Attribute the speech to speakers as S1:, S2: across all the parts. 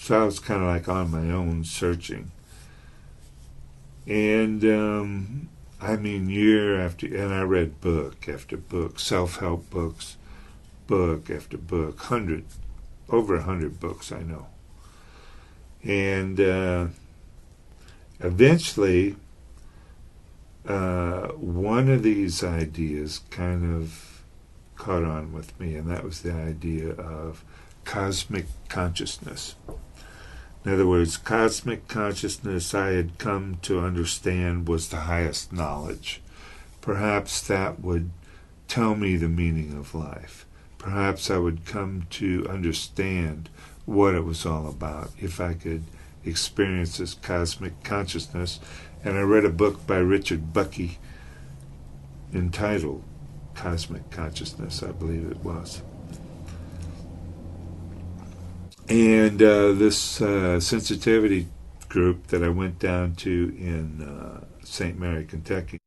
S1: So I was kind of like on my own searching. And I mean, year after, and I read book after book, self-help books, book after book, over 100 books I know. And eventually, one of these ideas kind of caught on with me, and that was the idea of cosmic consciousness. In other words, cosmic consciousness I had come to understand was the highest knowledge. Perhaps that would tell me the meaning of life. Perhaps I would come to understand what it was all about if I could experience this cosmic consciousness. And I read a book by Richard Buckey entitled Cosmic Consciousness, I believe it was. And this sensitivity group that I went down to in St. Mary, Kentucky,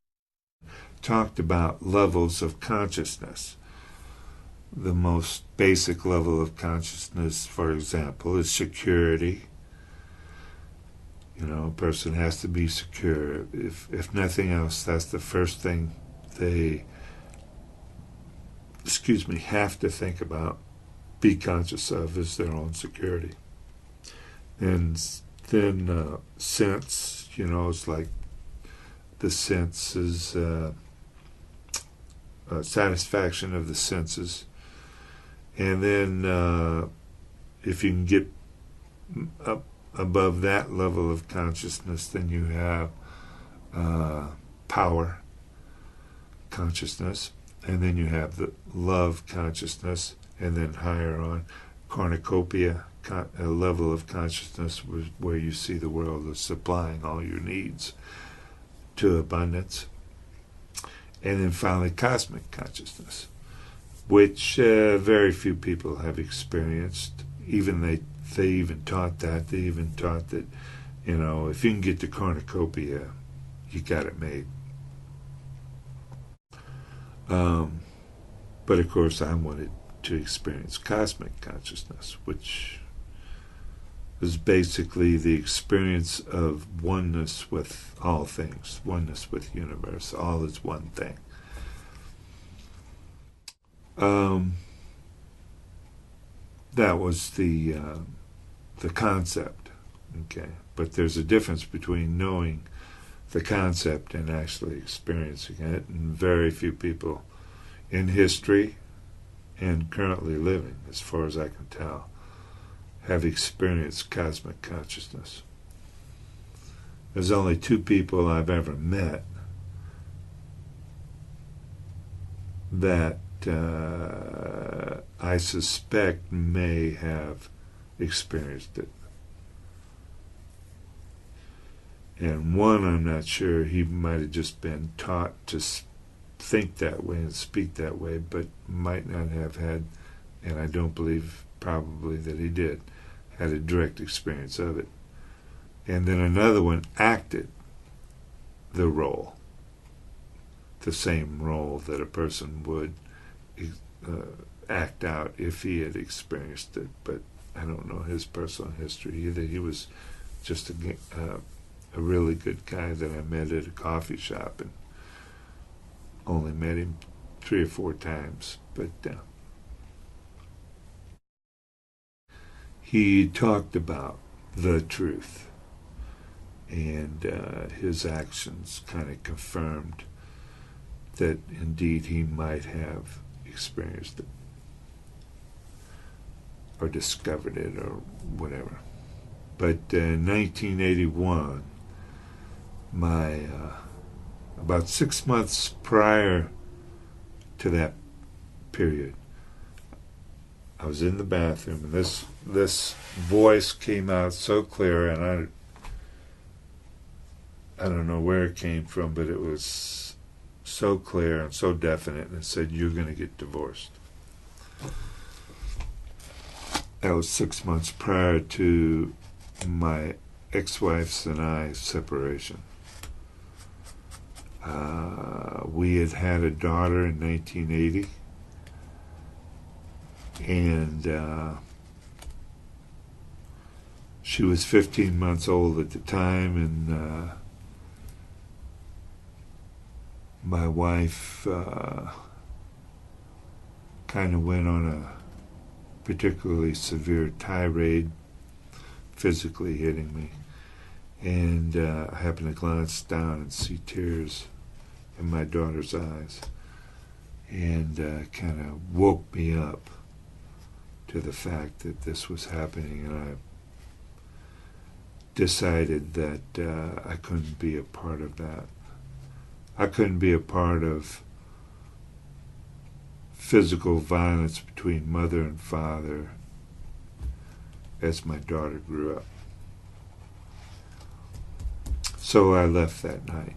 S1: talked about levels of consciousness. The most basic level of consciousness, for example, is security. You know, a person has to be secure. If nothing else, that's the first thing they, have to think about, be conscious of, is their own security. And then sense, it's like the senses, satisfaction of the senses. And then if you can get up above that level of consciousness, then you have power consciousness, and then you have the love consciousness, and then higher on, cornucopia, a level of consciousness where you see the world as supplying all your needs to abundance. And then finally, cosmic consciousness, which very few people have experienced. Even they even taught that. They even taught that, if you can get to cornucopia, you got it made. But of course, I wanted to experience cosmic consciousness, which is basically the experience of oneness with all things, oneness with the universe. All is one thing. That was the concept, okay? But there's a difference between knowing the concept and actually experiencing it, and very few people in history and currently living, as far as I can tell, have experienced cosmic consciousness. There's only 2 people I've ever met that I suspect may have experienced it. And one, I'm not sure, he might have just been taught to think that way and speak that way, but might not have had, and I don't believe probably that he did, had a direct experience of it. And then another one acted the role, the same role that a person would act out if he had experienced it. But I don't know his personal history either. He was just a really good guy that I met at a coffee shop, and only met him 3 or 4 times. But he talked about the truth, and his actions kind of confirmed that indeed he might have experienced it or discovered it or whatever. But in 1981, about 6 months prior to that period, I was in the bathroom, and this voice came out so clear, and I don't know where it came from, but it was so clear and so definite, and it said, "You're going to get divorced." That was 6 months prior to my ex-wife's and I's separation. We had a daughter in 1980, and She was 15 months old at the time, and my wife kind of went on a particularly severe tirade, physically hitting me. And I happened to glance down and see tears in my daughter's eyes, and kind of woke me up to the fact that this was happening, and I decided that I couldn't be a part of that. I couldn't be a part of physical violence between mother and father as my daughter grew up. So I left that night,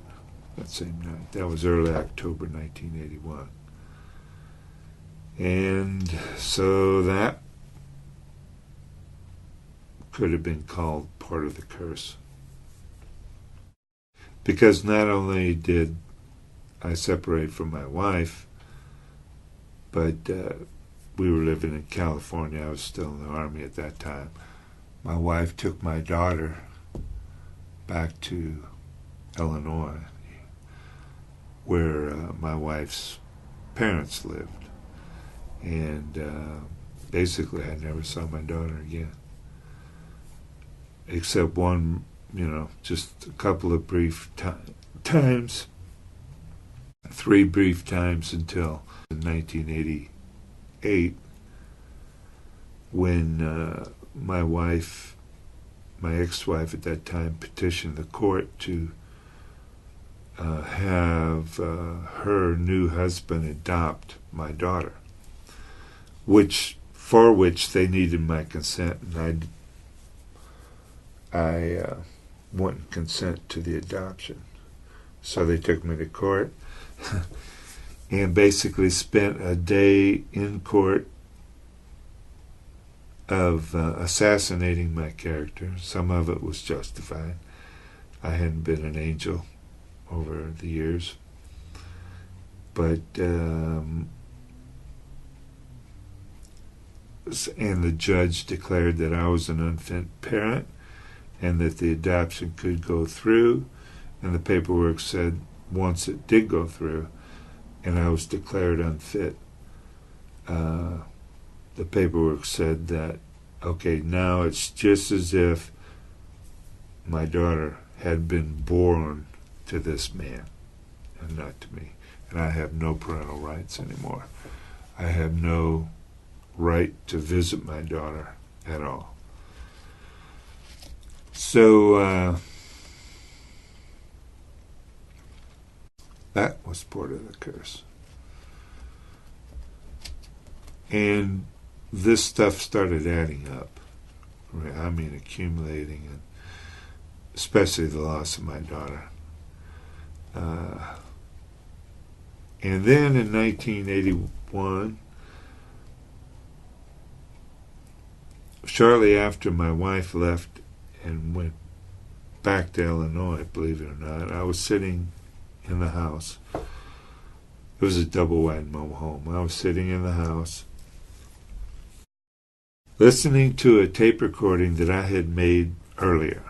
S1: that same night. That was early October 1981. And so that could have been called part of the curse. Because not only did I separate from my wife, but we were living in California. I was still in the Army at that time. My wife took my daughter back to Illinois, where my wife's parents lived. And basically I never saw my daughter again. Except one, just a couple of brief times, 3 brief times until 1988, when my ex-wife at that time, petitioned the court to have her new husband adopt my daughter, for which they needed my consent, and I wouldn't consent to the adoption. So they took me to court and basically spent a day in court of assassinating my character. Some of it was justified. I hadn't been an angel over the years. But, and the judge declared that I was an unfit parent and that the adoption could go through. And the paperwork said once it did go through and I was declared unfit, the paperwork said that, okay, now it's just as if my daughter had been born to this man and not to me. And I have no parental rights anymore. I have no right to visit my daughter at all. So that was part of the curse. And this stuff started adding up. I mean, accumulating, and especially the loss of my daughter. And then in 1981, shortly after my wife left and went back to Illinois, believe it or not, I was sitting in the house. It was a double-wide mobile home. I was sitting in the house listening to a tape recording that I had made earlier.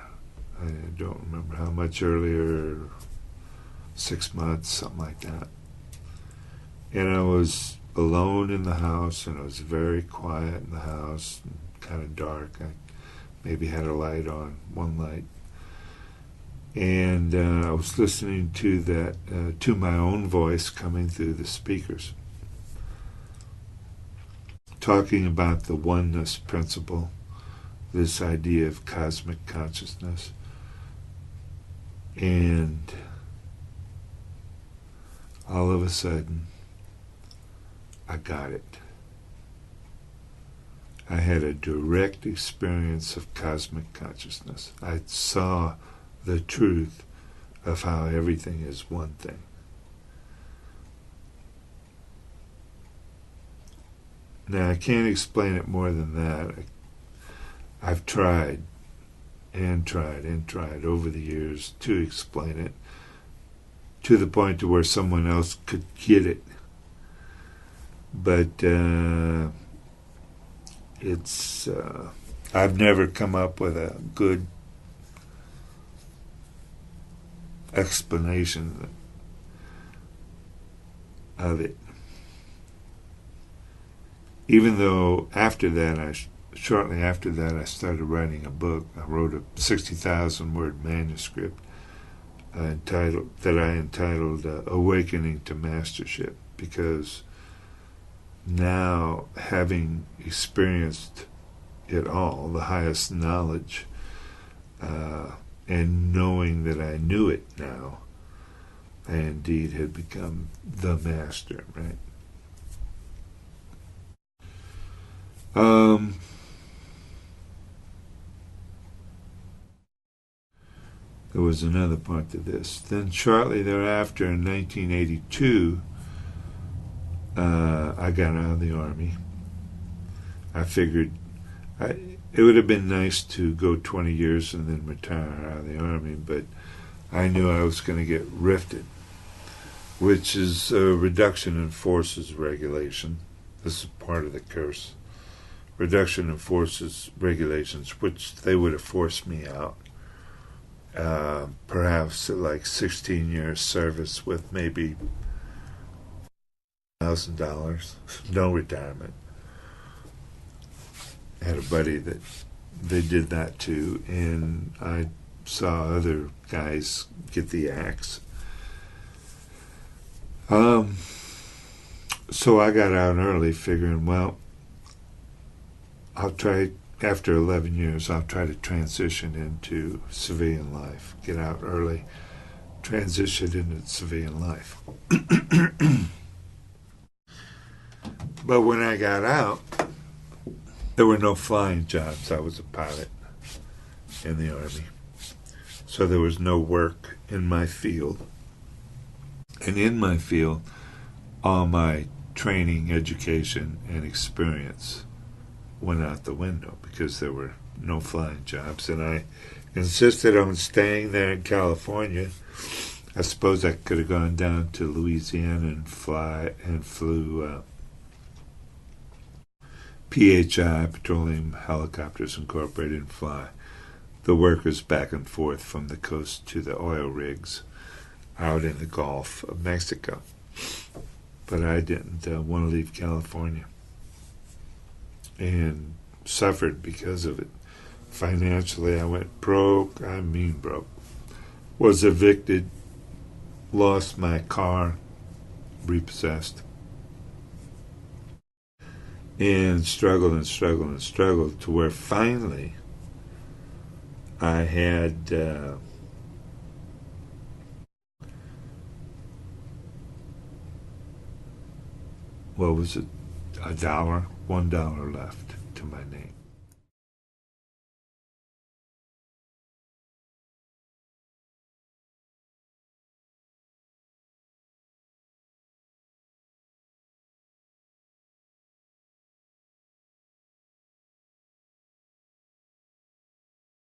S1: I don't remember how much earlier, 6 months, something like that. And I was alone in the house, and it was very quiet in the house, kind of dark. I maybe had a light on, one light. And I was listening to that, to my own voice coming through the speakers, talking about the oneness principle, this idea of cosmic consciousness. And all of a sudden, I got it. I had a direct experience of cosmic consciousness. I saw the truth of how everything is one thing. Now, I can't explain it more than that. I've tried and tried and tried over the years to explain it to the point to where someone else could get it. But it's I've never come up with a good explanation of it. Even though shortly after that, I started writing a book. I wrote a 60,000 word manuscript that I entitled Awakening to Mastership, because now, having experienced it all, the highest knowledge, and knowing that I knew it now, I indeed had become the master, right? There was another part to this. Then shortly thereafter, in 1982, I got out of the Army. I figured it would have been nice to go 20 years and then retire out of the Army, but I knew I was going to get rifted, which is a reduction in forces regulation. This is part of the curse. Reduction in forces regulations, which they would have forced me out. Perhaps like 16 years service with maybe $1,000, no retirement. I had a buddy that they did that to, and I saw other guys get the axe. So I got out early, figuring, well, I'll try, after 11 years, I'll try to transition into civilian life. Get out early, transition into civilian life. But when I got out, there were no flying jobs. I was a pilot in the Army. So there was no work in my field. And in my field, all my training, education, and experience went out the window because there were no flying jobs. And I insisted on staying there in California. I suppose I could have gone down to Louisiana and flew PHI, Petroleum Helicopters Incorporated, and fly the workers back and forth from the coast to the oil rigs out in the Gulf of Mexico. But I didn't want to leave California, and suffered because of it. Financially, I went broke. I mean broke. Was evicted, lost my car, repossessed, and struggled and struggled and struggled to where finally I had what was it, $1 left to my name.